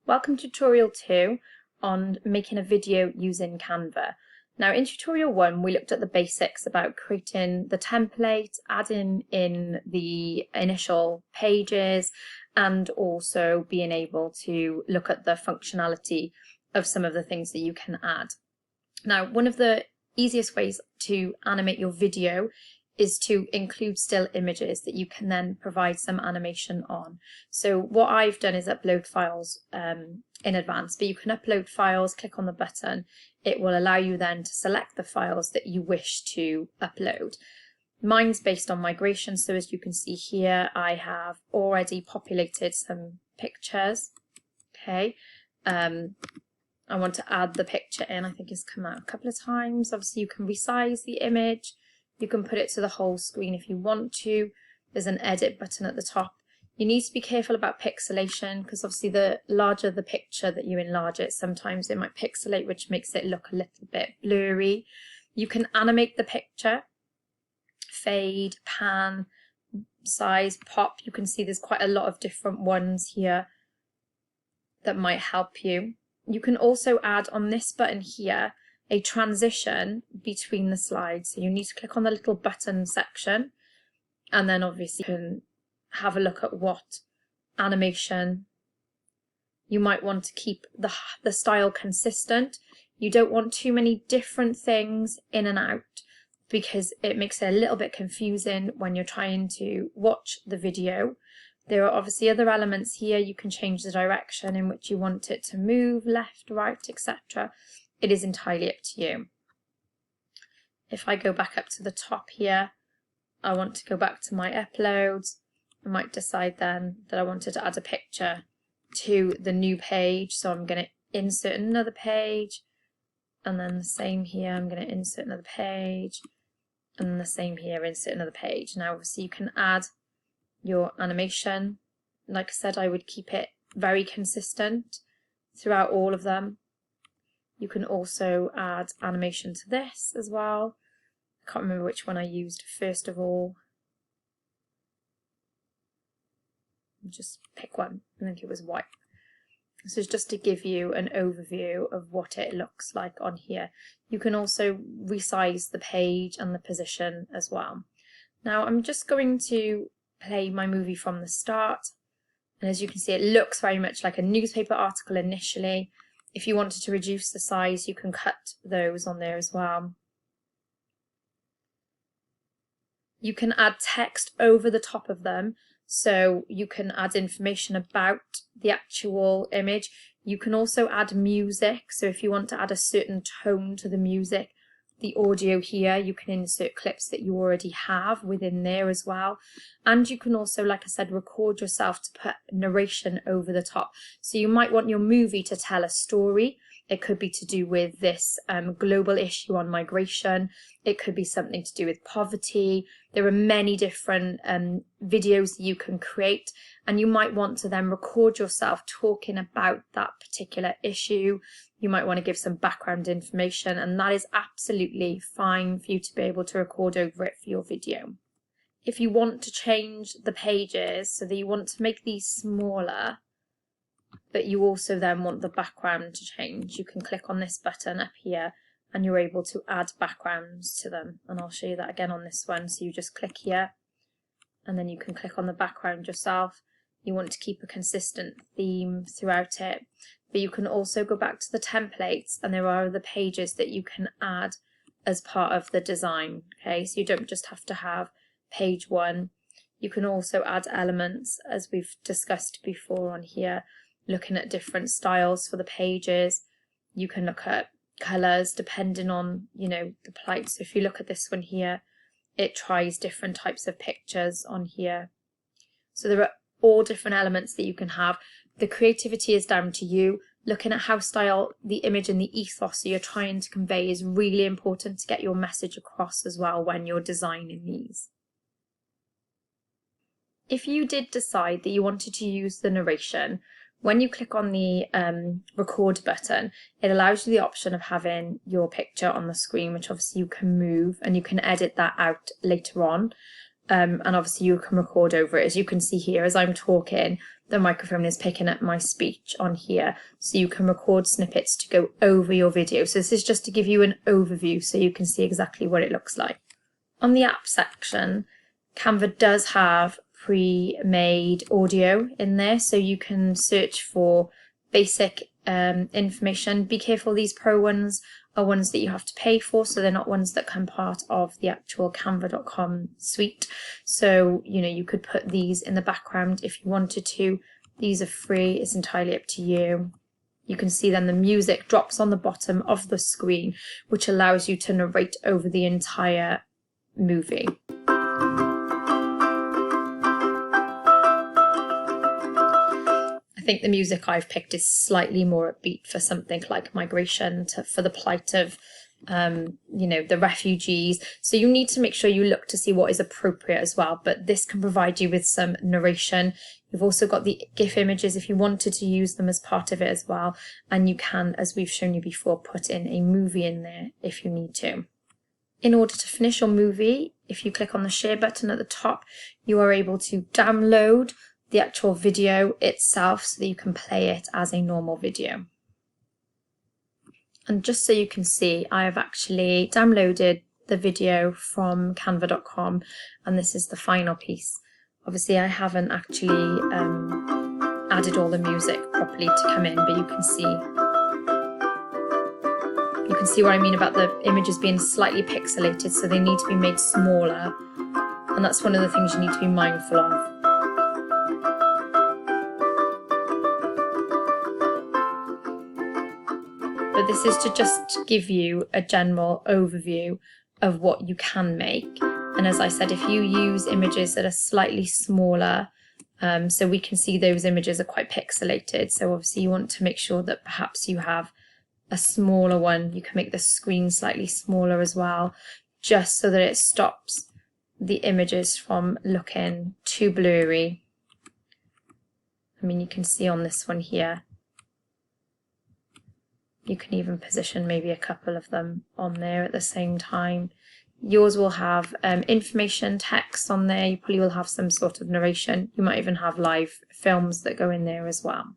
Welcome to tutorial 2 on making a video using Canva. Now in tutorial 1 we looked at the basics about creating the template, adding in the initial pages and also being able to look at the functionality of some of the things that you can add. Now one of the easiest ways to animate your video is to include still images that you can then provide some animation on. So what I've done is upload files in advance, but you can upload files, click on the button. It will allow you then to select the files that you wish to upload. Mine's based on migration, so as you can see here, I have already populated some pictures. Okay, I want to add the picture in. I think it's come out a couple of times. Obviously you can resize the image. You can put it to the whole screen if you want to. There's an edit button at the top. You need to be careful about pixelation because obviously the larger the picture that you enlarge it, sometimes it might pixelate, which makes it look a little bit blurry. You can animate the picture, fade, pan, size, pop. You can see there's quite a lot of different ones here that might help you. You can also add on this button here a transition between the slides. So you need to click on the little button section and then obviously you can have a look at what animation you might want to keep the style consistent. You don't want too many different things in and out because it makes it a little bit confusing when you're trying to watch the video. There are obviously other elements here. You can change the direction in which you want it to move, left, right, etc. It is entirely up to you. If I go back up to the top here, I want to go back to my uploads. I might decide then that I wanted to add a picture to the new page. So I'm going to insert another page, and then the same here, I'm going to insert another page, and then the same here, insert another page. Now obviously you can add your animation. Like I said, I would keep it very consistent throughout all of them. You can also add animation to this as well. I can't remember which one I used first of all. Just pick one. I think it was white. This is just to give you an overview of what it looks like on here. You can also resize the page and the position as well. Now I'm just going to play my movie from the start. And as you can see, it looks very much like a newspaper article initially. If you wanted to reduce the size, you can cut those on there as well. You can add text over the top of them, so you can add information about the actual image. You can also add music, so if you want to add a certain tone to the music, the audio here, you can insert clips that you already have within there as well. And you can also, like I said, record yourself to put narration over the top. So you might want your movie to tell a story. It could be to do with this global issue on migration. It could be something to do with poverty. There are many different videos that you can create, and you might want to then record yourself talking about that particular issue. You might want to give some background information, and that is absolutely fine for you to be able to record over it for your video. If you want to change the pages so that you want to make these smaller, but you also then want the background to change, you can click on this button up here and you're able to add backgrounds to them. And I'll show you that again on this one. So you just click here and then you can click on the background yourself. You want to keep a consistent theme throughout it, but you can also go back to the templates and there are other pages that you can add as part of the design. Okay, so you don't just have to have page 1. You can also add elements, as we've discussed before on here, looking at different styles for the pages. You can look at colours depending on, the plight. So if you look at this one here, it tries different types of pictures on here. So there are all different elements that you can have. The creativity is down to you. Looking at how style the image and the ethos that you're trying to convey is really important to get your message across as well when you're designing these. If you did decide that you wanted to use the narration, when you click on the record button, it allows you the option of having your picture on the screen, which obviously you can move and you can edit that out later on. And obviously you can record over it. As you can see here, as I'm talking, the microphone is picking up my speech on here, so you can record snippets to go over your video. So this is just to give you an overview so you can see exactly what it looks like. On the app section, Canva does have pre-made audio in there, so you can search for basic information. Be careful, these pro ones are ones that you have to pay for, so they're not ones that come part of the actual canva.com suite. So, you know, you could put these in the background if you wanted to. These are free, it's entirely up to you. You can see then the music drops on the bottom of the screen, which allows you to narrate over the entire movie. I think the music I've picked is slightly more upbeat for something like migration, for the plight of, you know, the refugees. So you need to make sure you look to see what is appropriate as well. But this can provide you with some narration. You've also got the GIF images if you wanted to use them as part of it as well. And you can, as we've shown you before, put in a movie in there if you need to. In order to finish your movie, if you click on the share button at the top, you are able to download the actual video itself so that you can play it as a normal video. And just so you can see, I have actually downloaded the video from canva.com, and this is the final piece. Obviously I haven't actually added all the music properly to come in, but you can see what I mean about the images being slightly pixelated, so they need to be made smaller, and that's one of the things you need to be mindful of. But this is to just give you a general overview of what you can make. And as I said, if you use images that are slightly smaller, so we can see those images are quite pixelated. So obviously you want to make sure that perhaps you have a smaller one. You can make the screen slightly smaller as well, just so that it stops the images from looking too blurry. I mean, you can see on this one here, you can even position maybe a couple of them on there at the same time. Yours will have information, text on there. You probably will have some sort of narration. You might even have live films that go in there as well.